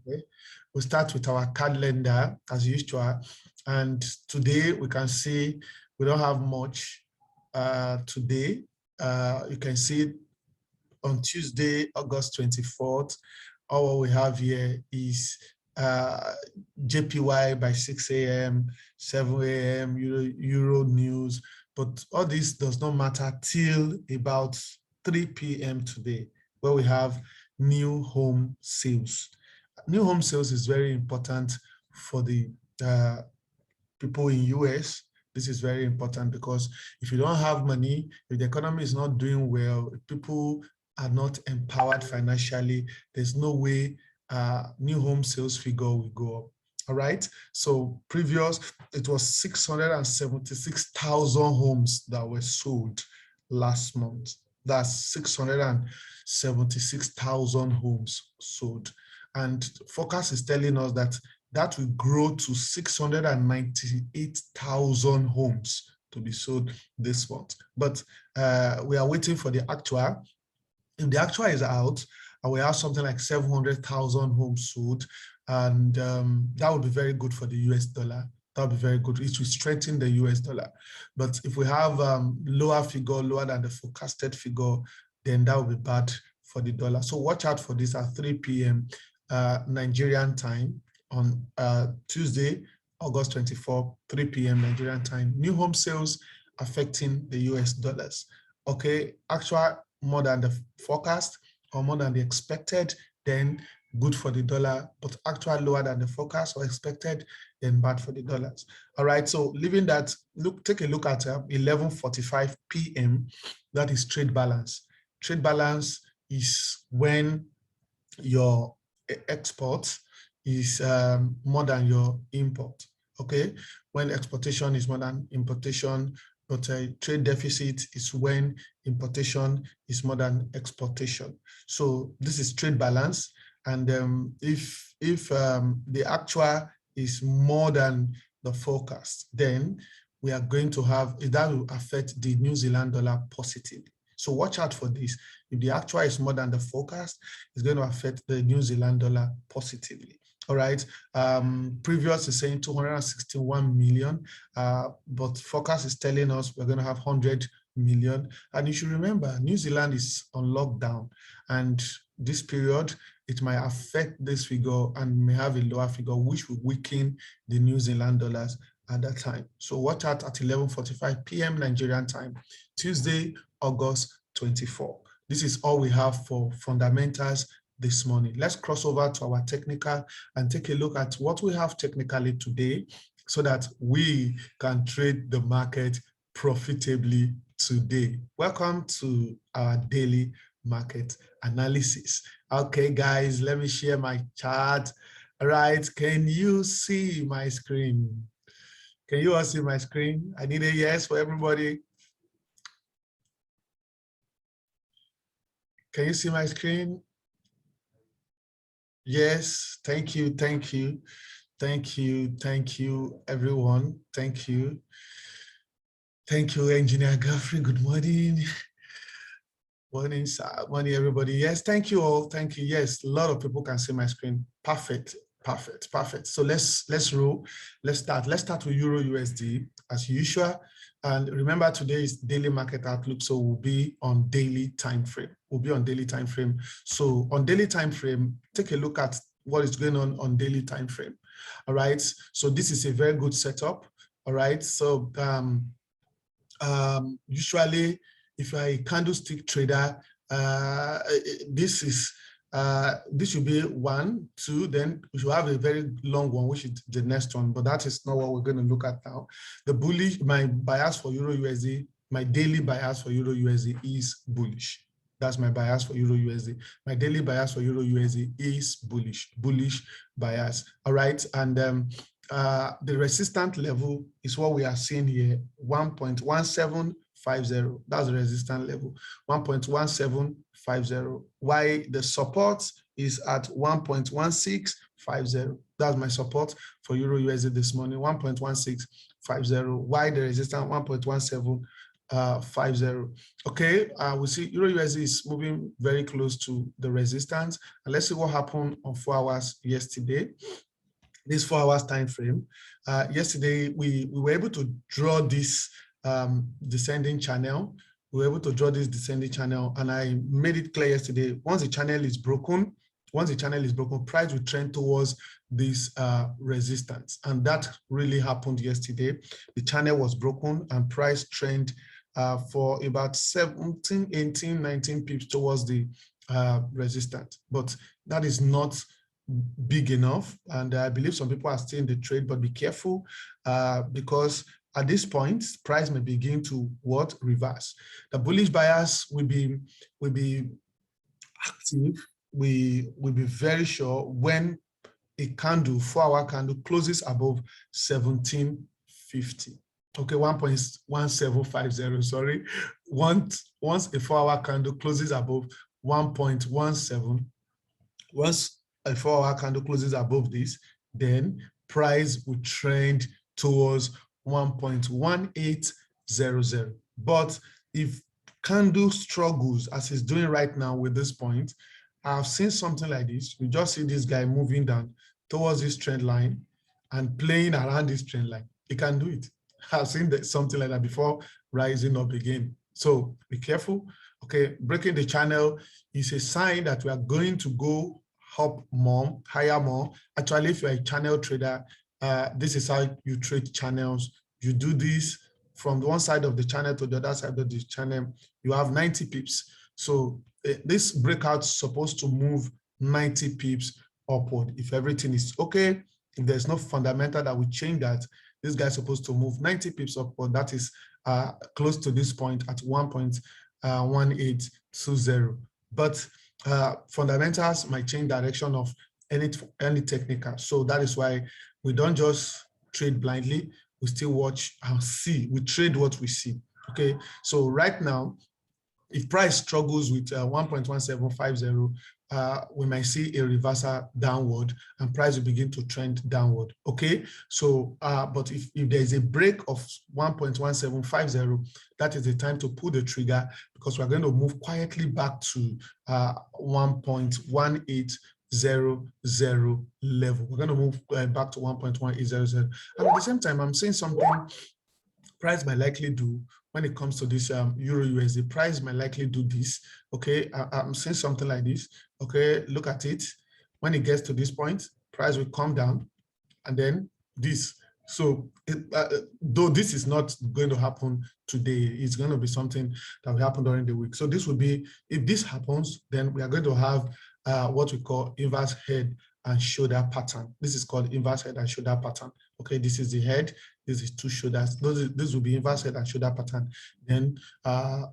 Okay. We'll start with our calendar as usual. And today we can see we don't have much today. You can see on Tuesday, August 24th, all we have here is JPY by 6 a.m., 7 a.m., Euro news. But all this does not matter till about 3 p.m. today, where we have new home sales. New home sales is very important for the people in US. This is very important because if you don't have money, if the economy is not doing well, if people are not empowered financially, there's no way new home sales figure will go up. All right. So previous, it was 676,000 homes that were sold last month. That's 676,000 homes sold. And forecast is telling us that that will grow to 698,000 homes to be sold this month. But we are waiting for the actual. If the actual is out, we have something like 700,000 homes sold, and that would be very good for the US dollar. That would be very good. It will strengthen the US dollar. But if we have lower figure, lower than the forecasted figure, then that would be bad for the dollar. So watch out for this at 3 p.m. Nigerian time on Tuesday, August 24, 3 p.m. Nigerian time. New home sales affecting the US dollars. Okay, actual more than the forecast or more than the expected, then good for the dollar, but actual lower than the forecast or expected, then bad for the dollars. All right, so leaving that, take a look at 11:45 p.m. That is trade balance. Trade balance is when your export is more than your import, okay? When exportation is more than importation, but trade deficit is when importation is more than exportation. So this is trade balance. And if the actual is more than the forecast, then we are going to have, that will affect the New Zealand dollar positively. So watch out for this. If the actual is more than the forecast, it's going to affect the New Zealand dollar positively. All right. Previous is saying 261 million, but forecast is telling us we're going to have 100 million. And you should remember, New Zealand is on lockdown, and this period, it might affect this figure and may have a lower figure, which will weaken the New Zealand dollars at that time. So watch out at 11:45 p.m. Nigerian time, Tuesday, August 24. This is all we have for fundamentals this morning. Let's cross over to our technical and take a look at what we have technically today so that we can trade the market profitably today. Welcome to our daily market analysis. Okay, guys, let me share my chart. All right, can you see my screen? Can you all see my screen? I need a yes for everybody. Can you see my screen? Yes, thank you, thank you, thank you, thank you, everyone. Thank you. Thank you, Engineer Godfrey. Good morning. Morning, sir. Morning, everybody. Yes, thank you all. Thank you. Yes, a lot of people can see my screen. Perfect, perfect, perfect. So let's roll. Let's start. Let's start with Euro USD as usual. And remember, today is daily market outlook, so we'll be on daily time frame. We'll be on daily time frame. So on daily time frame, take a look at what is going on daily time frame. All right. So this is a very good setup. All right. So usually, if you're a candlestick trader, this should be 1, 2, then we should have a very long one, which is the next one, but that is not what we're going to look at now. The bullish, my bias for Euro USD, my daily bias for Euro USD is bullish. That's my bias for Euro USD. My daily bias for Euro USD is bullish bias. All right, and the resistance level is what we are seeing here, 1.1750. That's the resistance level, 1.1750. Why the support is at 1.1650. That's my support for Euro USD this morning, 1.1650. Why the resistance 1.17 50. Okay, we see Euro USD is moving very close to the resistance. And let's see what happened on 4 hours yesterday. This 4 hours time frame. Yesterday, we were able to draw this descending channel. We were able to draw this descending channel, and I made it clear yesterday. Once the channel is broken, price will trend towards this resistance, and that really happened yesterday. The channel was broken, and price trend for about 17, 18, 19 pips towards the resistance. But that is not big enough, and I believe some people are still in the trade, but be careful because at this point, price may begin to reverse. The bullish buyers will be active. We will be very sure when a candle, 4-hour candle, closes above 1750. Okay, 1.1750. Sorry, once a 4-hour candle closes above 1.17, once a 4-hour candle closes above this, then price will trend towards 1.1800. But if candle struggles as it's doing right now with this point, I've seen something like this. You just see this guy moving down towards this trend line and playing around this trend line. He can do it. I've seen something like that before rising up again. So be careful. Okay, breaking the channel is a sign that we are going to go up more, higher more. Actually, if you're a channel trader, this is how you trade channels. You do this from one side of the channel to the other side of the channel. You have 90 pips. So this breakout is supposed to move 90 pips upward. If everything is okay, if there's no fundamental that will change that, this guy's supposed to move 90 pips upward. That is close to this point at 1.1820. But fundamentals might change direction of any technical. So that is why we don't just trade blindly. We still watch and see. We trade what we see. Okay. So right now, if price struggles with 1.1750, we might see a reversal downward and price will begin to trend downward. Okay, so but if there is a break of 1.1750, that is the time to pull the trigger, because we're going to move quietly back to 1.1800 level. We're going to move back to 1.1800. And at the same time, I'm saying something price might likely do when it comes to this Euro USD. Price might likely do this. Okay, I'm saying something like this. Okay, look at it. When it gets to this point, price will come down, and then this. So though this is not going to happen today, it's going to be something that will happen during the week. So this will be, if this happens, then we are going to have what we call inverse head and shoulder pattern. This is called inverse head and shoulder pattern. Okay, this is the head, this is two shoulders. This will be inverse head and shoulder pattern. Then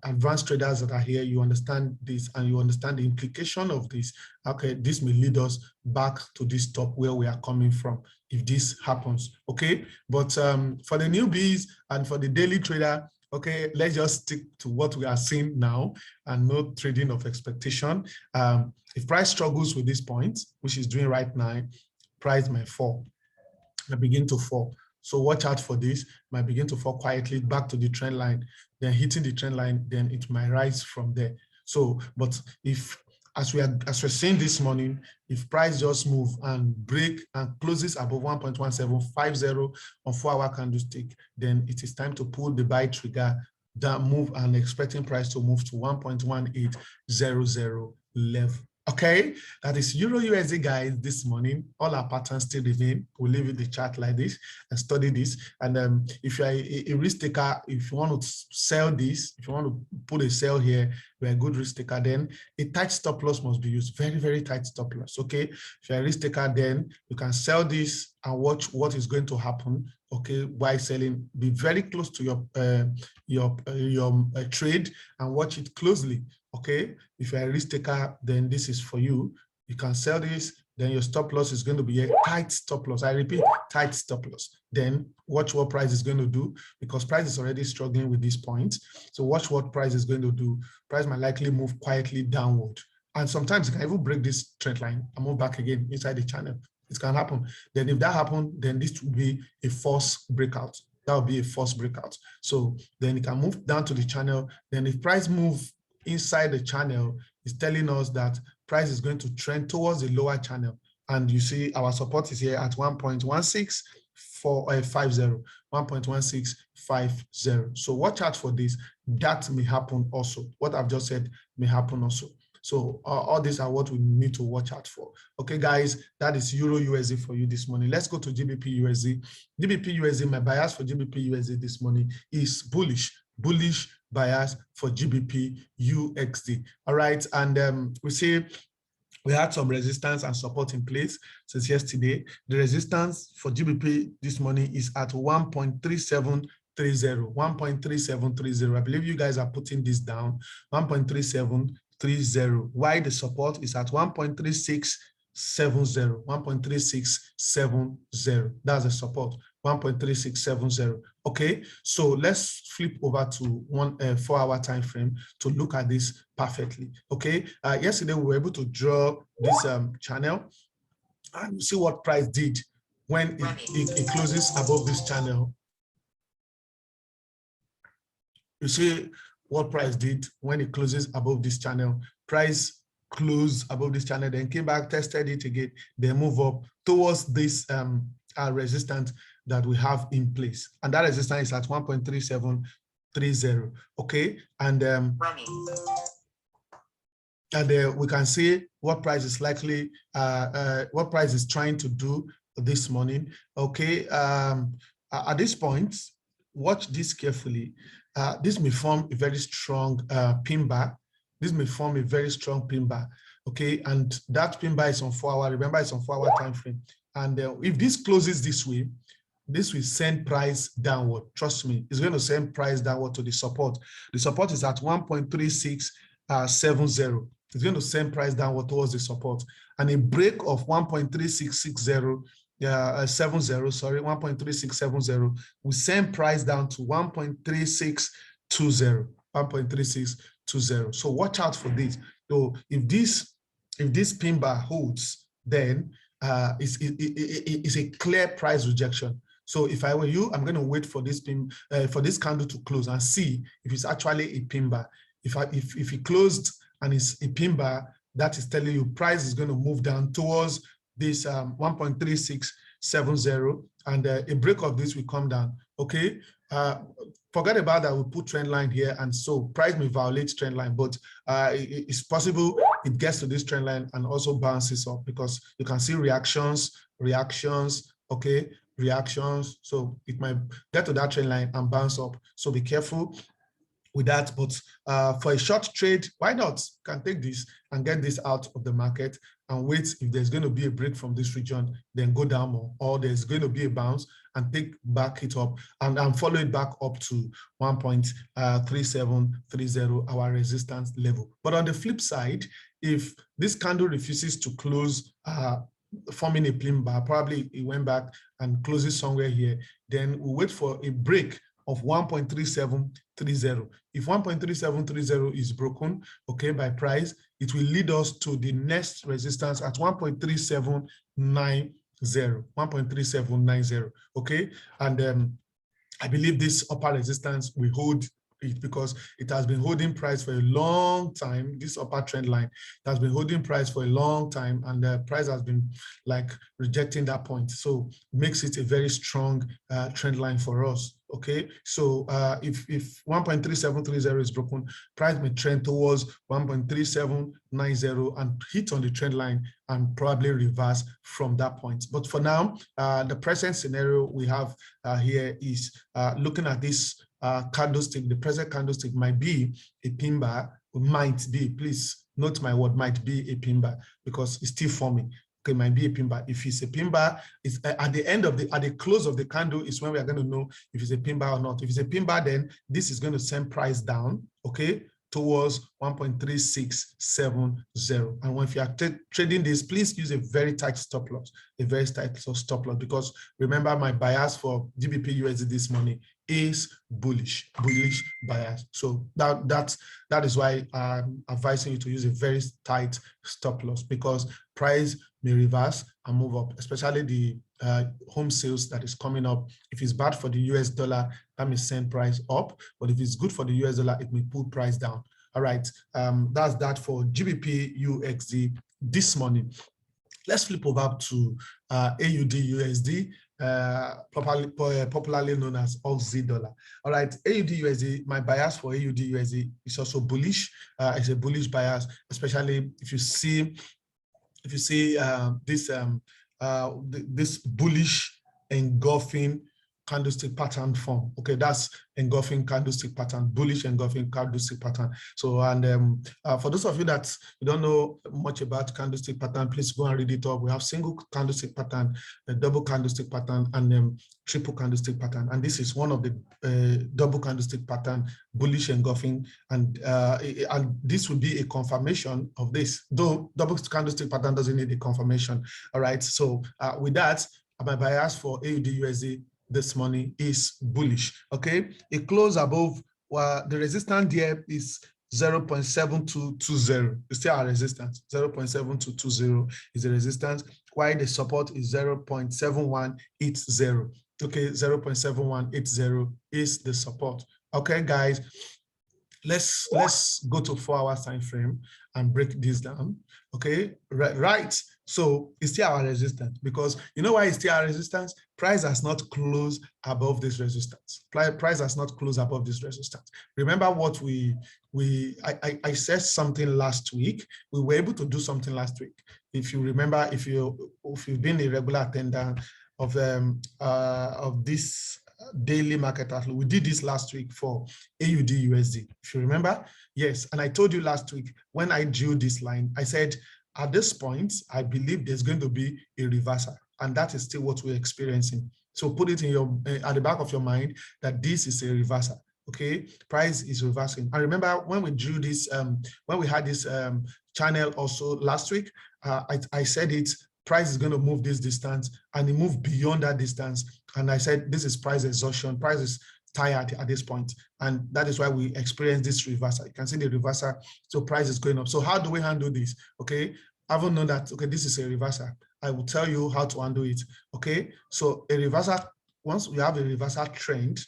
advanced traders that are here, you understand this and you understand the implication of this. Okay, this may lead us back to this top where we are coming from if this happens. Okay, but for the newbies and for the daily trader, okay, let's just stick to what we are seeing now and no trading of expectation. If price struggles with this point, which is doing right now, price might fall, might begin to fall. So watch out for this, might begin to fall quietly back to the trend line, then hitting the trend line, then it might rise from there. So, but if, as we're seeing this morning, if price just move and break and closes above 1.1750 on 4-hour candlestick, then it is time to pull the buy trigger, that move, and expecting price to move to 1.1800 level. Okay, that is Euro USD, guys. This morning, all our patterns still remain. We'll leave it the chart like this and study this. And if you're a risk taker, if you want to sell this, if you want to put a sell here, you're a good risk taker, then a tight stop loss must be used. Very, very tight stop loss. Okay, if you're a risk taker, then you can sell this and watch what is going to happen. Okay, while selling, be very close to your trade and watch it closely. Okay, if you're a risk taker, then this is for you. You can sell this, then your stop loss is going to be a tight stop loss. I repeat, tight stop loss. Then watch what price is going to do, because price is already struggling with this point. So watch what price is going to do. Price might likely move quietly downward. And sometimes it can even break this trend line and move back again inside the channel. It can happen. Then if that happens, then this will be a false breakout. That will be a false breakout. So then it can move down to the channel. Then if price move inside the channel, it's telling us that price is going to trend towards the lower channel. And you see our support is here at 1.16450, 1.1650. So watch out for this. That may happen also. What I've just said may happen also. So all these are what we need to watch out for. Okay, guys, that is Euro USD for you this morning. Let's go to GBP USD. GBP USD, my bias for GBP USD this morning is bullish bias for GBP UXD. All right, and we see we had some resistance and support in place since yesterday. The resistance for GBP this morning is at 1.3730, 1.3730. I believe you guys are putting this down, 1.3730. Why the support is at 1.3670, 1.3670. That's the support, 1.3670. Okay, so let's flip over to 1 4-hour time frame to look at this perfectly. Okay, yesterday we were able to draw this channel and see what price did when it closes above this channel. You see what price did when it closes above this channel. Price closed above this channel, then came back, tested it again, then move up towards this resistance that we have in place, and that resistance is at 1.3730. Okay, and we can see what price is likely, what price is trying to do this morning. Okay, at this point, watch this carefully. This may form a very strong pin bar. This may form a very strong pin bar. Okay, and that pin bar is on 4-hour. Remember, it's on 4-hour time frame. And if this closes this way, this will send price downward. Trust me, it's going to send price downward to the support. The support is at 1.3670. It's going to send price downward towards the support. And a break of 1.3670, 1.3670 will send price down to 1.3620, 1.3620. So watch out for this. So if this pin bar holds, then it's a clear price rejection. So if I were you, I'm going to wait for this candle to close and see if it's actually a pin bar. If it closed and it's a pin bar, that is telling you price is going to move down towards this 1.3670, and a break of this will come down. Okay, forget about that. We'll put trend line here, and so price may violate trend line, but it's possible it gets to this trend line and also bounces up, because you can see reactions, okay, reactions. So it might get to that trend line and bounce up. So be careful with that. But for a short trade, why not? You can take this and get this out of the market and wait. If there's going to be a break from this region, then go down more, or there's going to be a bounce and take back it up and follow it back up to 1.3730, our resistance level. But on the flip side, if this candle refuses to close, forming a pin bar, probably it went back and closes somewhere here, then we'll wait for a break of 1.3730. If 1.3730 is broken, okay, by price, it will lead us to the next resistance at 1.3790, 1.3790, okay? And I believe this upper resistance will hold it, because it has been holding price for a long time. This upper trend line has been holding price for a long time, and the price has been like rejecting that point. So it makes it a very strong trend line for us. Okay, so if 1.3730 is broken, price may trend towards 1.3790 and hit on the trend line and probably reverse from that point. But for now, the present scenario we have here is looking at this candlestick. The present candlestick might be a pin bar, might be, please note my word, might be a pin bar, because it's still forming. Okay, might be a pin bar. If it's a pin bar, it's at the close of the candle is when we are going to know if it's a pin bar or not. If it's a pin bar, then this is going to send price down, okay, towards 1.3670. And if you are trading this, please use a very tight stop loss, because remember, my bias for GBP USD this morning is bullish bias. So that is why I'm advising you to use a very tight stop loss, because price may reverse and move up, especially the home sales that is coming up. If it's bad for the US dollar, that may send price up, but if it's good for the US dollar, it may pull price down. All right, that's that for GBP UXD this morning. Let's flip over to AUD USD, popularly known as Aussie dollar. All right, AUD USD, my bias for AUD USD is also bullish. It's a bullish bias, especially if you see this bullish engulfing candlestick pattern form. Okay, that's engulfing candlestick pattern, bullish engulfing candlestick pattern. So, and for those of you that you don't know much about candlestick pattern, please go and read it up. We have single candlestick pattern, a double candlestick pattern, and triple candlestick pattern. And this is one of the double candlestick pattern, bullish engulfing, and this would be a confirmation of this. Though double candlestick pattern doesn't need a confirmation. All right. So with that, my bias for AUD USD this morning is bullish. Okay, it closed above the resistance there is 0.7220. It's still our resistance. 0.7220 is the resistance, while the support is 0.7180. Okay, 0.7180 is the support. Okay, guys, let's go to 4 hours time frame and break this down. Okay, right. So it's still our resistance, because you know why it's still our resistance? Price has not closed above this resistance. Price has not closed above this resistance. Remember what I said something last week. We were able to do something last week. If you remember, if you've been a regular attendant of this daily market outlook, we did this last week for AUD USD. If you remember, yes. And I told you last week when I drew this line, I said, at this point, I believe there's going to be a reversal, and that is still what we're experiencing. So put it in your at the back of your mind that this is a reversal. Okay, price is reversing. And remember when we drew this, when we had this channel also last week, I said it. Price is going to move this distance, and it moved beyond that distance. And I said this is price exhaustion. Price is tired at this point, and that is why we experience this reversal. You can see the reversal, so price is going up. So how do we handle this? Okay, I haven't known that, okay, this is a reversal. I will tell you how to handle it. Okay, so a reversal, once we have a reversal trend,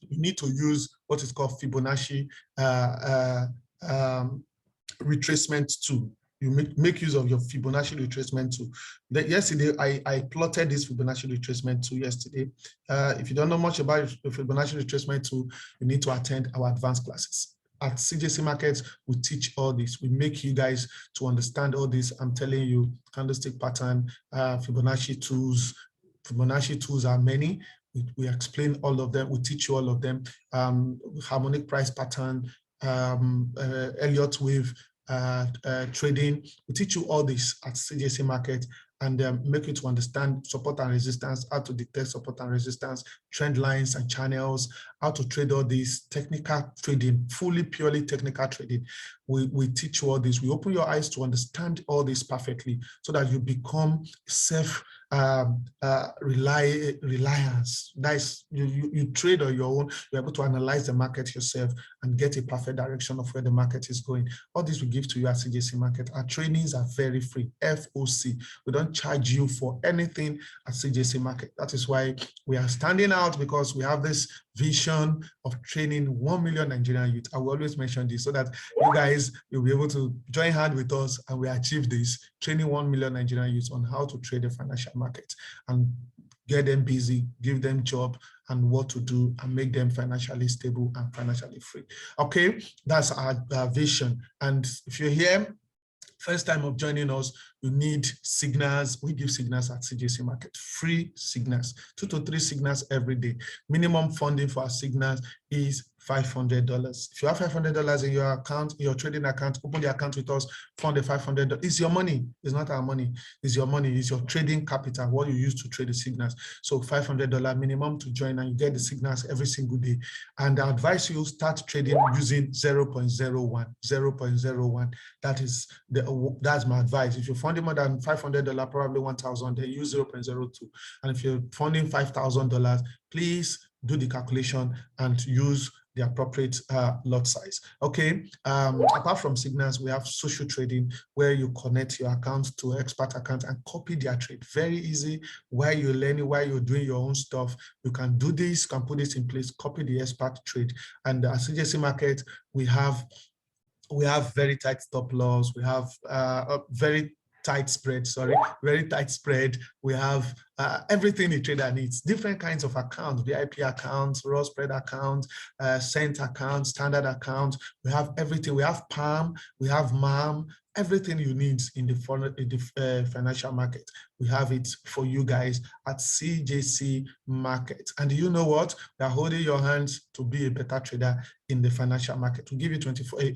you need to use what is called Fibonacci retracement tool. You make use of your Fibonacci retracement tool. Yesterday, I plotted this Fibonacci retracement tool yesterday. If you don't know much about the Fibonacci retracement tool, you need to attend our advanced classes. At CJC Markets, we teach all this. We make you guys to understand all this. I'm telling you, candlestick pattern, Fibonacci tools. Fibonacci tools are many. We explain all of them. We teach you all of them. Harmonic price pattern, Elliott wave, trading. We teach you all this at CJC Market, and make you to understand support and resistance, how to detect support and resistance, trend lines and channels, how to trade all this technical trading, purely technical trading. We teach you all this. We open your eyes to understand all this perfectly, so that you become reliance. That is, you trade on your own. You're able to analyze the market yourself and get a perfect direction of where the market is going. All this we give to you at CJC Market. Our trainings are very free, FOC. We don't charge you for anything at CJC Market. That is why we are standing out, because we have this vision of training 1 million Nigerian youth. I will always mention this, so that you guys will be able to join hands with us, and we achieve this, training 1 million Nigerian youth on how to trade the financial market and get them busy, give them job and what to do, and make them financially stable and financially free. Okay, that's our vision. And if you're here, first time of joining us, you need signals. We give signals at CJC Market, free signals, 2 to 3 signals every day. Minimum funding for our signals is $500. If you have $500 in your account, your trading account, open the account with us, fund the $500. It's your money. It's not our money. It's your money. It's your trading capital, what you use to trade the signals. So $500 minimum to join, and you get the signals every single day. And I advise you start trading using 0.01. 0.01. That's my advice. If you're funding more than $500, probably 1,000, then use 0.02. And if you're funding $5,000, please do the calculation and use the appropriate lot size. Okay, apart from signals, we have social trading, where you connect your account to expert account and copy their trade. Very easy. While you're learning, while you're doing your own stuff, you can do this, can put this in place, copy the expert trade. And at CJC Market, we have very tight stop loss. We have very tight spread, very tight spread. We have everything a trader needs, different kinds of accounts, VIP accounts, raw spread accounts, cent accounts, standard accounts. We have everything. We have PAM, we have MAM, everything you need in the financial market. We have it for you guys at CJC Market. And you know what? We are holding your hands to be a better trader in the financial market. We give you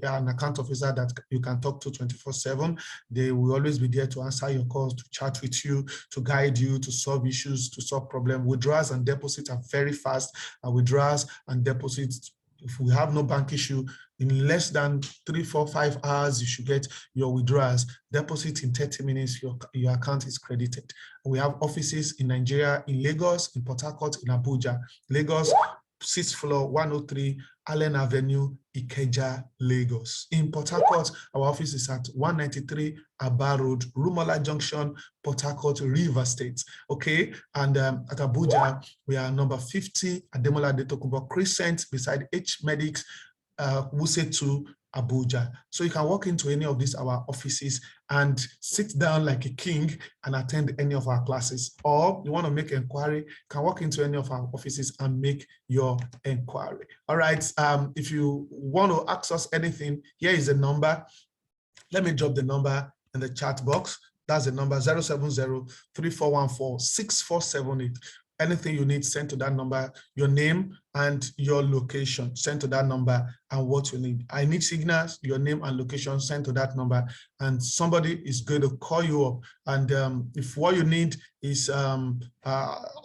an account officer that you can talk to 24/7. They will always be there to answer your calls, to chat with you, to guide you, to solve issues, to solve problems. Withdrawals and deposits are very fast. And withdrawals and deposits, if we have no bank issue, in less than 3, 4, 5 hours, you should get your withdrawals. Deposit in 30 minutes, your account is credited. We have offices in Nigeria, in Lagos, in Port Harcourt, in Abuja. Lagos, 6th floor, 103 Allen Avenue, Ikeja, Lagos. In Port Harcourt, our office is at 193 Aba Road, Rumola Junction, Port Harcourt, River State. Okay, and at Abuja, we are number 50 Ademola Adetokunbo Crescent, beside H Medics, Wuse 2, Abuja. So you can walk into any of these our offices and sit down like a king and attend any of our classes. Or you want to make inquiry, you can walk into any of our offices and make your inquiry. All right. If you want to access anything, here is the number. Let me drop the number in the chat box. That's the number 070-3414-6478. Anything you need, send to that number, your name and your location, send to that number and what you need. I need signals, your name and location, send to that number, and somebody is going to call you up. And if what you need is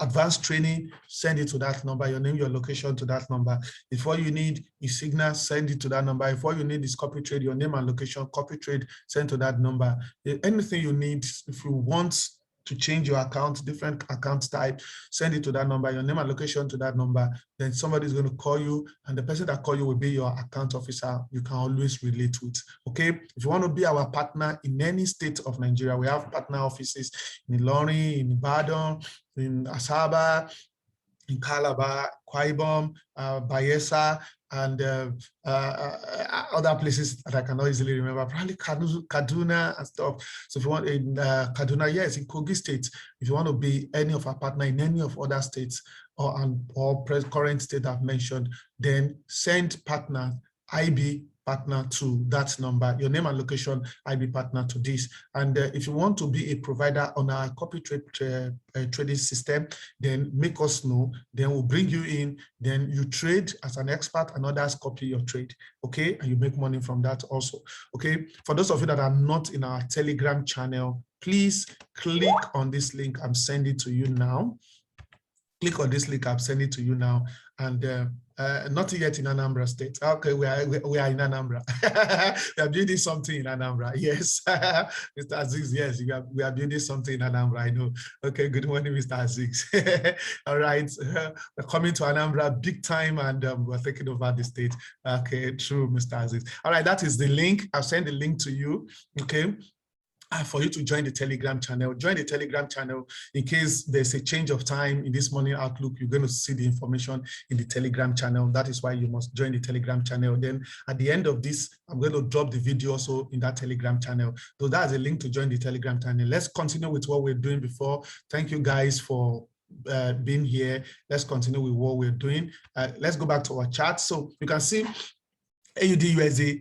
advanced training, send it to that number, your name, your location to that number. If what you need is signals, send it to that number. If what you need is copy trade, your name and location, copy trade, send to that number. Anything you need, if you want to change your account, different account type, send it to that number, your name and location to that number. Then somebody is going to call you, and the person that call you will be your account officer. You can always relate with. Okay, if you want to be our partner in any state of Nigeria, we have partner offices in Ilorin, in Ibadan, in Asaba, in Calabar, Akwa Ibom, Bayelsa, and other places that I cannot easily remember, probably Kaduna and stuff. So if you want in Kaduna, yes, in Kogi State, if you want to be any of our partner in any of other states or current state I've mentioned, then send partner IB partner to that number, your name and location, IB partner to this. And if you want to be a provider on our copy trade trading system, then make us know, then we'll bring you in, then you trade as an expert and others copy your trade, okay? And you make money from that also, okay? For those of you that are not in our Telegram channel, please click on this link. I'm sending it to you now. Click on this link, I'm sending it to you now. And not yet in Anambra State. Okay, we are in Anambra. We are building something in Anambra. Yes, Mr. Aziz, yes, we are building something in Anambra, I know. Okay, good morning, Mr. Aziz. All right, we're coming to Anambra big time, and we're taking over the state. Okay, true, Mr. Aziz. All right, that is the link. I'll send the link to you, okay? For you to join the Telegram channel. Join the Telegram channel in case there's a change of time in this morning outlook. You're going to see the information in the Telegram channel. That is why you must join the Telegram channel. Then at the end of this, I'm going to drop the video also in that Telegram channel. So that's a link to join the Telegram channel. Let's continue with what we're doing before. Thank you guys for being here. Let's continue with what we're doing. Let's go back to our chart. So you can see AUD USD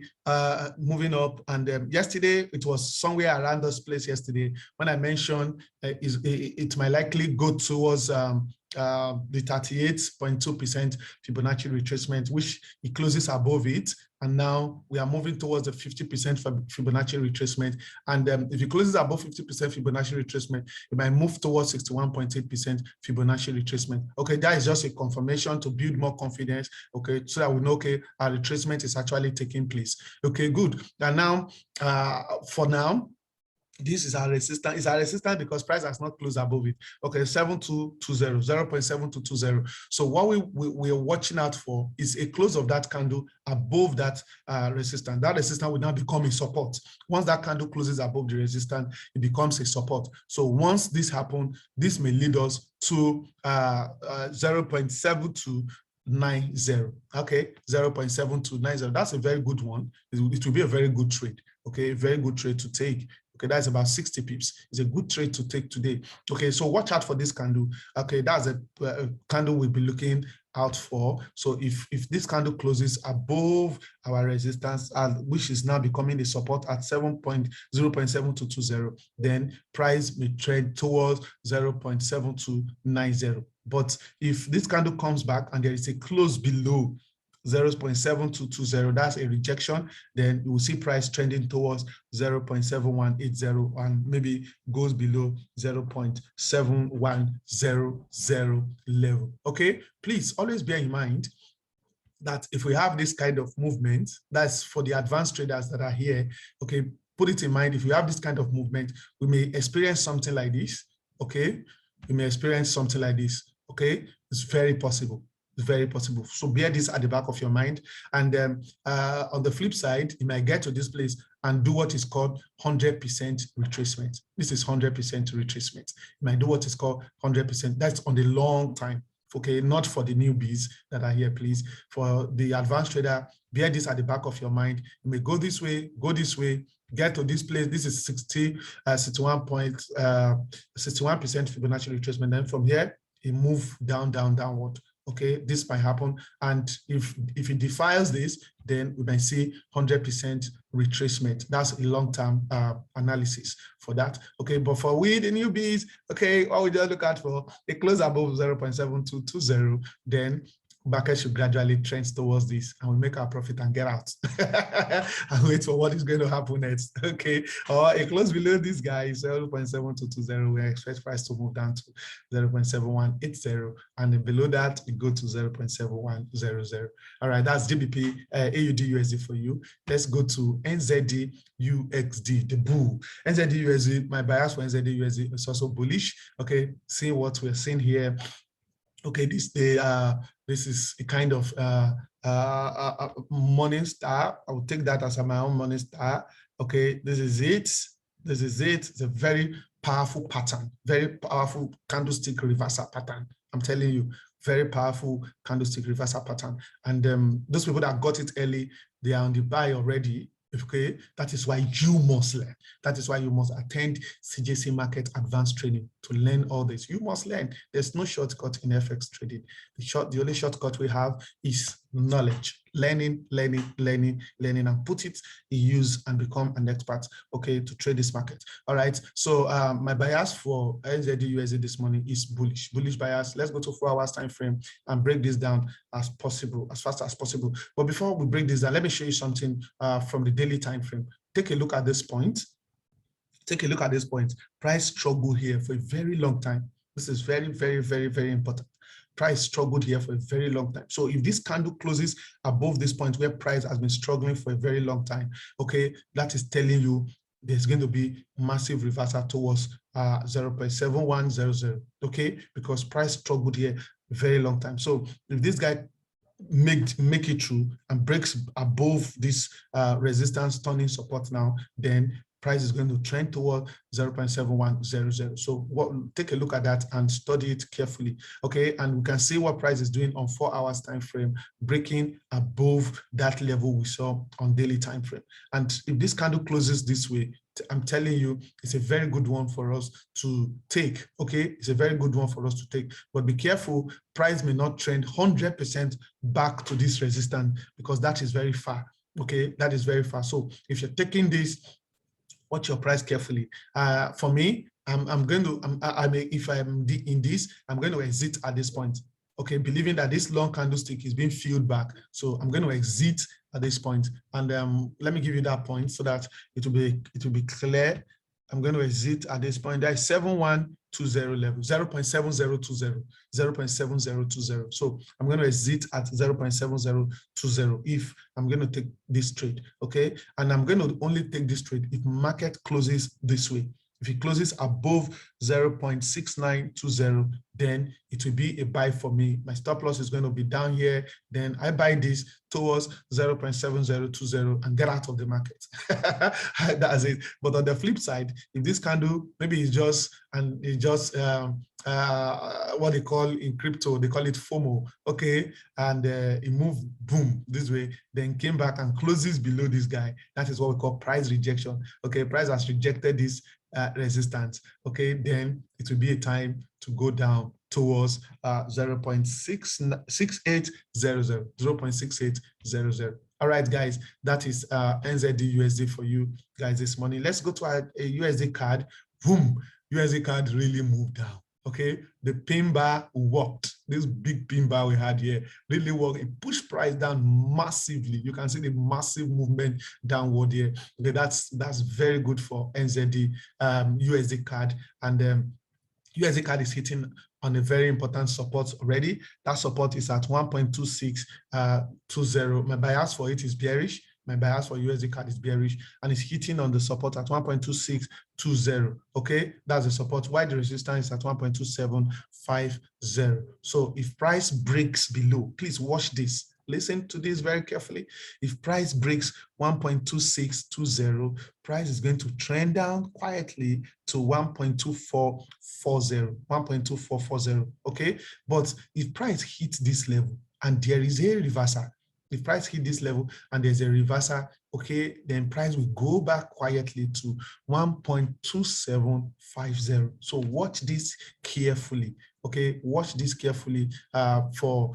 moving up, and yesterday it was somewhere around this place yesterday when I mentioned it might likely go towards the 38.2% Fibonacci retracement, which it closes above it, and now we are moving towards the 50% Fibonacci retracement. And if it closes above 50% Fibonacci retracement, it might move towards 61.8% Fibonacci retracement. Okay, that is just a confirmation to build more confidence. Okay, so that we know, okay, our retracement is actually taking place. Okay, good. And now, for now, This is our resistance. It's our resistance because price has not closed above it. Okay, 7220, 0.7220. So what we are watching out for is a close of that candle above that resistance. That resistance will now become a support. Once that candle closes above the resistance, it becomes a support. So once this happens, this may lead us to 0.7290. Okay, 0.7290. That's a very good one. It will be a very good trade. Okay, very good trade to take. Okay, that's about 60 pips. It's a good trade to take today. Okay, so watch out for this candle. Okay, that's a candle we'll be looking out for. So if this candle closes above our resistance, which is now becoming a support at 0.7220, then price may trade towards 0.7290. But if this candle comes back and there is a close below 0.7220, that's a rejection, then you will see price trending towards 0.7180 and maybe goes below 0.7100 level. Okay, please always bear in mind that if we have this kind of movement, that's for the advanced traders that are here. Okay, put it in mind, if we have this kind of movement, we may experience something like this. Okay, we may experience something like this. Okay, it's very possible. Very possible. So bear this at the back of your mind. And on the flip side, you might get to this place and do what is called 100% retracement. This is 100% retracement. You might do what is called 100%. That's on the long time. Okay, not for the newbies that are here, please. For the advanced trader, bear this at the back of your mind. You may go this way, get to this place. This is 61% Fibonacci retracement. Then from here, it move downward. Okay, this might happen, and if it defiles this, then we might see 100% retracement. That's a long-term analysis for that. Okay, but for we the newbies, okay, all we just look at for a close above 0.7220, then market should gradually trend towards this, and we make our profit and get out and wait for what is going to happen next. Okay, or a close below this guy is 0.7220. We expect price to move down to 0.7180, and then below that we go to 0.7100. All right, that's GBP AUD USD for you. Let's go to NZD UXD, the bull. NZD USD, my bias for NZD USD is also bullish. Okay, seeing what we're seeing here. Okay, this is a kind of morning star. I will take that as my own morning star. Okay, this is it. This is it. It's a very powerful pattern, very powerful candlestick reversal pattern. I'm telling you, very powerful candlestick reversal pattern. And those people that got it early, they are on the buy already. Okay, that is why you must learn. That is why you must attend CJC Market Advanced Training to learn all this. You must learn. There's no shortcut in FX trading. The only shortcut we have is knowledge. Learning, and put it in use and become an expert, okay, to trade this market. All right, so my bias for NZD USD this morning is bullish bias. Let's go to 4 hours time frame and break this down as fast as possible. But before we break this down, let me show you something from the daily time frame. Take a look at this point. Price struggled here for a very long time. This is very important. Price struggled here for a very long time. So if this candle closes above this point where price has been struggling for a very long time, okay, that is telling you there's going to be massive reversal towards 0.7100, okay, because price struggled here a very long time. So if this guy make it through and breaks above this resistance turning support now, then price is going to trend toward 0.7100. So take a look at that and study it carefully. Okay, and we can see what price is doing on 4 hours time frame, breaking above that level we saw on daily time frame. And if this candle closes this way, I'm telling you, it's a very good one for us to take. Okay, it's a very good one for us to take. But be careful, price may not trend 100% back to this resistance because that is very far. Okay, that is very far. So if you're taking this, watch your price carefully. For me, if I'm in this, I'm going to exit at this point. Okay, believing that this long candlestick is being filled back. So I'm going to exit at this point. And let me give you that point so that it will be clear. I'm going to exit at this point. There's 71 level, 0.7020, 0.7020. So I'm going to exit at 0.7020 if I'm going to take this trade, okay? And I'm going to only take this trade if market closes this way. If it closes above 0.6920, then it will be a buy for me. My stop loss is going to be down here. Then I buy this towards 0.7020 and get out of the market. That's it. But on the flip side, if this candle, maybe it's just what they call in crypto, they call it FOMO, okay? And it moved, boom, this way, then came back and closes below this guy. That is what we call price rejection. Okay, price has rejected this resistance, okay, then it will be a time to go down towards 0.6800. All right, guys, that is NZD USD for you guys this morning. Let's go to a USD card. Boom, USD card really moved down. Okay, the pin bar worked. This big pin bar we had here really worked. It pushed price down massively. You can see the massive movement downward here. Okay, that's very good for NZD USD card, and USD card is hitting on a very important support already. That support is at 1.2620. My bias for it is bearish. My bias for USD card is bearish, and it's hitting on the support at 1.2620. Okay, that's the support. Why the resistance is at 1.2750. So if price breaks below, please watch this. Listen to this very carefully. If price breaks 1.2620, price is going to trend down quietly to 1.2440, 1.2440. Okay, but if price hits this level and there is a reversal, if price hit this level and there's a reversal, okay, then price will go back quietly to 1.2750. So watch this carefully, okay? Watch this carefully for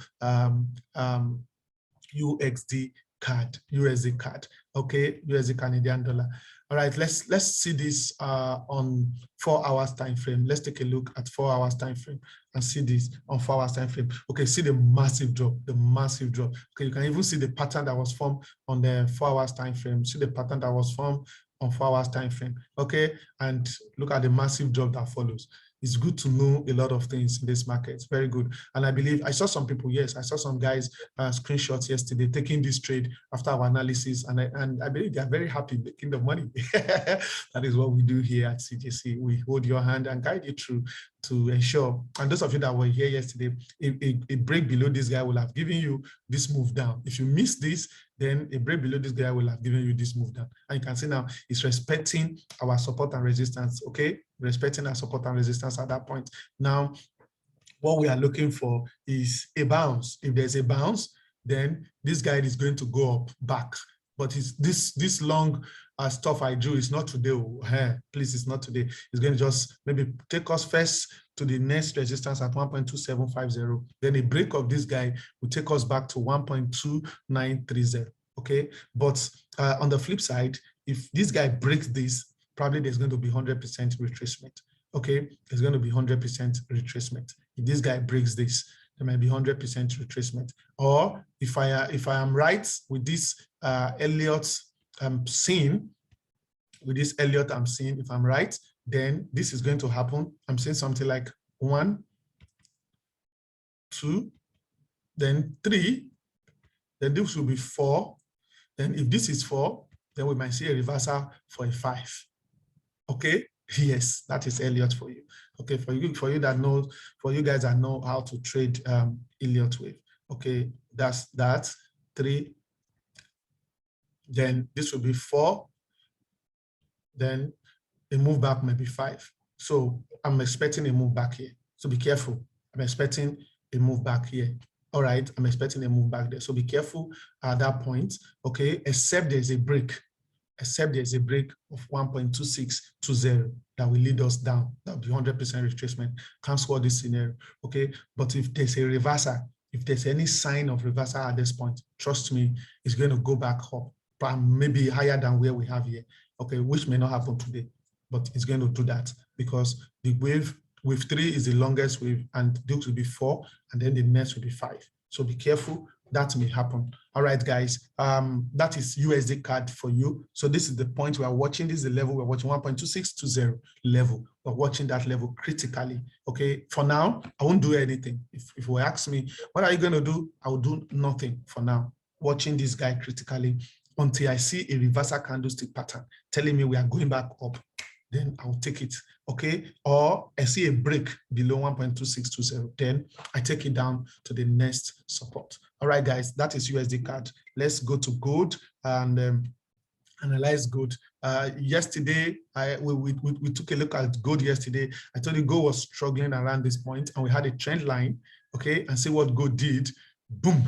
USD card, USD card, okay, USD Canadian dollar. All right, let's see this on 4 hours time frame. Let's take a look at 4 hours time frame and see this on 4 hours time frame. Okay, see the massive drop, the massive drop. Okay, you can even see the pattern that was formed on the 4 hours time frame. See the pattern that was formed on 4 hours time frame. Okay, and look at the massive drop that follows. It's good to know a lot of things in this market. It's very good. And I believe I saw some people, yes, I saw some guys screenshots yesterday taking this trade after our analysis. And I believe they are very happy making the money. That is what we do here at CJC. We hold your hand and guide you through to ensure. And those of you that were here yesterday, a break below this guy will have given you this move down. If you miss this, then a break below this guy will have given you this move down. And you can see now it's respecting our support and resistance, okay? Respecting our support and resistance at that point. Now, what we are looking for is a bounce. If there's a bounce, then this guy is going to go up back. But it's this long stuff I drew is not today. Please, it's not today. It's going to just maybe take us first to the next resistance at 1.2750. Then a break of this guy will take us back to 1.2930. Okay, but on the flip side, if this guy breaks this, probably there's going to be 100% retracement. Okay, there's going to be 100% retracement. If this guy breaks this, there might be 100% retracement. Or if I am right with this Elliott scene, if I'm right, then this is going to happen. I'm seeing something like 1, 2, then 3, then this will be 4. Then if this is 4, then we might see a reversal for a 5. Okay, yes, that is Elliott for you. Okay, for you guys that know how to trade Elliott wave. Okay, that's that. 3. Then this will be 4. Then a move back may be 5. So I'm expecting a move back here. So be careful. I'm expecting a move back here. All right, I'm expecting a move back there. So be careful at that point. Okay, except there's a break. Except there's a break of 1.2620 that will lead us down. That will be 100% retracement. Can't score this scenario, okay? But if there's a reversal, if there's any sign of reversal at this point, trust me, it's going to go back up, but maybe higher than where we have here, okay? Which may not happen today, but it's going to do that because the wave 3 is the longest wave, and this will be 4, and then the next will be 5. So be careful, that may happen. All right, guys, that is USD CAD for you. So this is the point we are watching. This is the level we're watching, 1.2620 level. We're watching that level critically. Okay, for now, I won't do anything. If you ask me, what are you going to do? I will do nothing for now. Watching this guy critically until I see a reversal candlestick pattern telling me we are going back up, then I'll take it, okay? Or I see a break below 1.2620, then I take it down to the next support. All right, guys, that is USD CAD. Let's go to gold and analyze gold. Yesterday, we took a look at gold yesterday. I told you gold was struggling around this point, and we had a trend line, okay? And see what gold did. Boom,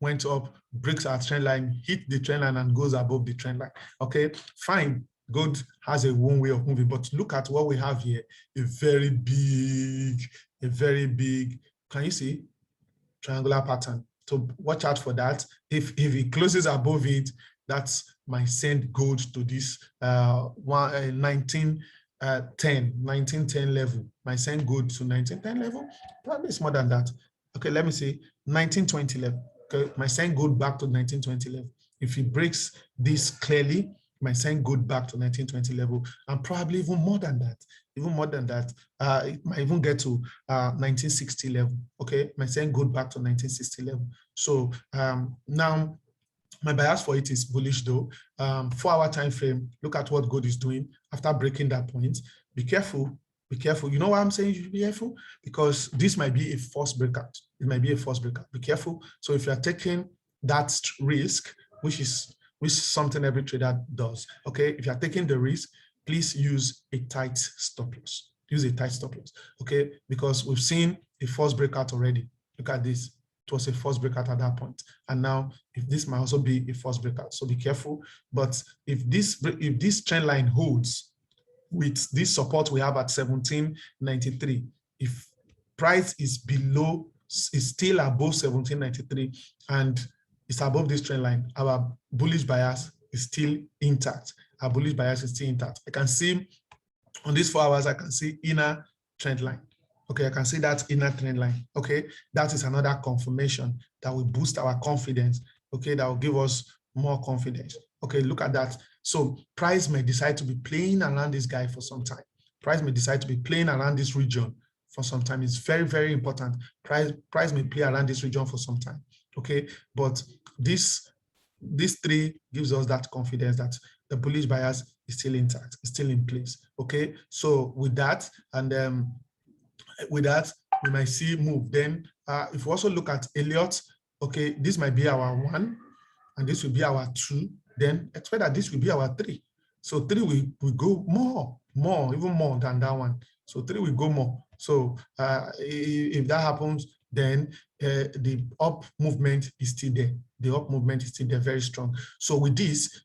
went up, breaks our trend line, hit the trend line, and goes above the trend line. Okay, fine. Gold has a one way of moving, but look at what we have here. A very big, can you see? Triangular pattern. So watch out for that. If it closes above it, that's my send gold to this 1910 level. My send gold to 1910 level. Probably it's more than that. Okay, let me see. 1920 level. Okay, my send gold back to 1920 level. If it breaks this clearly, my send gold back to 1920 level, and probably even more than that. Even more than that, it might even get to 1960 level. Okay, my send gold back to 1960 level. So now my bias for it is bullish though. 4-hour time frame, look at what gold is doing after breaking that point. Be careful, be careful. You know why I'm saying you should be careful? Because this might be a false breakout. It might be a false breakout. Be careful. So if you're taking that risk, which is something every trader does, okay? If you're taking the risk, please use a tight stop loss. Use a tight stop loss, okay? Because we've seen a false breakout already. Look at this. It was a false breakout at that point. And now if this might also be a false breakout, so be careful. But if this trend line holds with this support we have at 1793, if price is still above 1793 and it's above this trend line, our bullish bias is still intact. Our bullish bias is still intact. I can see on these 4 hours, I can see inner trend line. Okay, I can see that inner trend line. Okay, that is another confirmation that will boost our confidence. Okay, that will give us more confidence. Okay, look at that. So price may decide to be playing around this guy for some time. Price may decide to be playing around this region for some time. It's very, very important. Price may play around this region for some time. Okay, but this three gives us that confidence that the bullish bias is still intact, is still in place. Okay, so with that, and with that, we might see move. Then if we also look at Elliott, okay, this might be our 1, and this will be our 2. Then expect that this will be our 3. So 3 will go more, even more than that one. So 3 will go more. So if that happens, then the up movement is still there. The up movement is still there, very strong. So with this,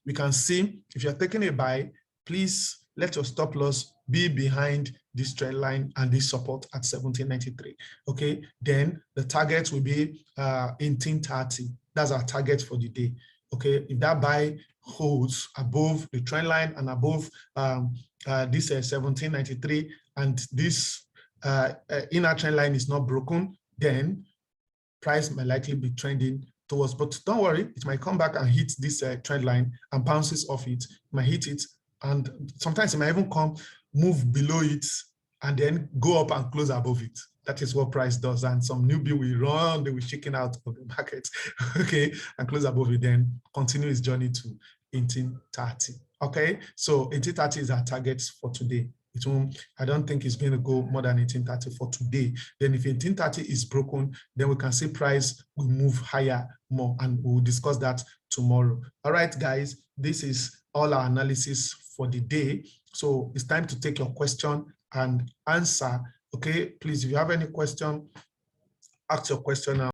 we can see if you're taking a buy, please let your stop loss be behind this trend line and this support at 1793. Okay, then the target will be 1830. That's our target for the day. Okay, if that buy holds above the trend line and above this 1793, and this inner trend line is not broken, then price might likely be trending towards, but don't worry, it might come back and hit this trend line and bounces off it, might hit it, and sometimes it might even move below it and then go up and close above it. That is what price does. And some newbie will run, they will shaking out of the market, okay, and close above it, then continue its journey to 1830. Okay, so 1830 is our target for today. I don't think it's going to go more than 1830 for today. Then if 1830 is broken, then we can see price will move higher more, and we'll discuss that tomorrow. All right, guys, this is all our analysis for the day. So it's time to take your question and answer. Okay, please, if you have any question, ask your question now.